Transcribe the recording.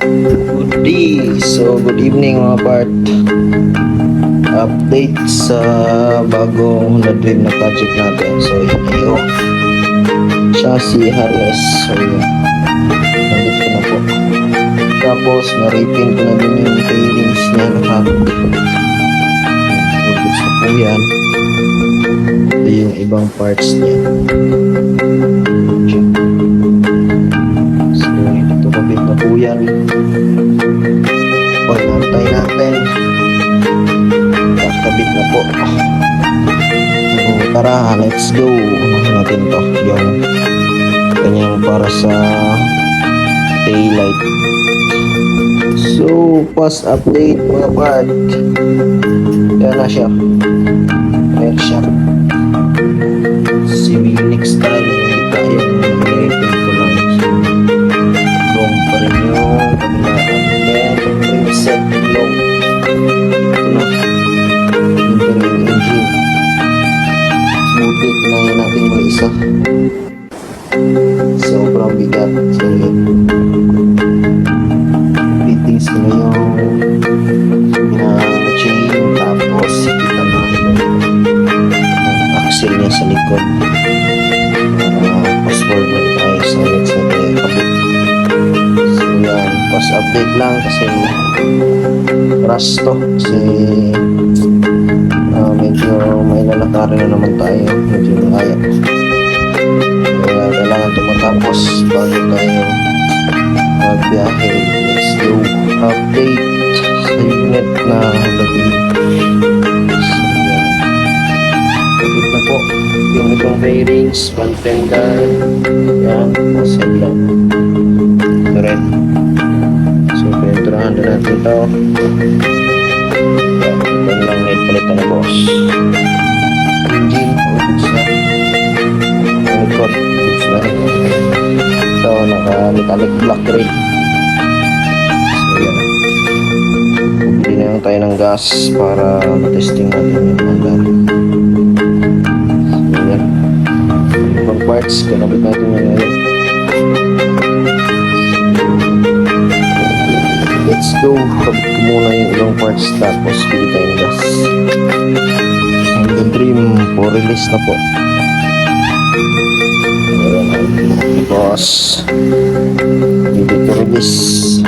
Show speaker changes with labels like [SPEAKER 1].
[SPEAKER 1] Good day. So, good evening mga part. Update sa bagong Honda Dream na project natin. So, yun yung chassis harness. So, yun. Nandito ko na po. Tapos, na-repin ko na din yung tailings niya. Nakakabit na po yan. Ito yung ibang parts niya. So, ito kabit na po yan. Pag-antay natin. Kabit na po. Tara, let's go. Unahin natin to. Yung kanyang para sa taillight. So, fast update mga part. Yan na siya. Ayan siya. Civic style. Hindi tayo nilipin ko lang. Long pa rin yung kabilaan. Then, preset long. Ito na. Ito na yung engine. Smoothie. Kinahin natin mga isa. Sobrang bigat. Sige. Fittings ko na yung chain. Tapos, kita na yung axle niya sa likod. Fast forward tayo sa next na tayo kabit. So yan, fast update lang kasi rush to. Kasi medyo may lalakarin na naman tayo. Medyo kaya. Kaya kailangan ito matapos bago tayo magbiyahe. Let's go. Update sa unit na lagi. Na po yung itong bearings, one fender, yan, masin lang ito rin. So pininturahan na natin ito. Yan, ito lang may palitan na boss. Engine, goods na. Likod, goods na rin. Ito, naka metallic black rin. So yan, bili na lang tayo ng gas para matesting natin yung mandar. Ibang parts, kinabit natin ngayon. Let's go. Kabit ko muna yung ibang parts tapos bili tayong gas. Honda Dream for release na po. Tapos bili for release.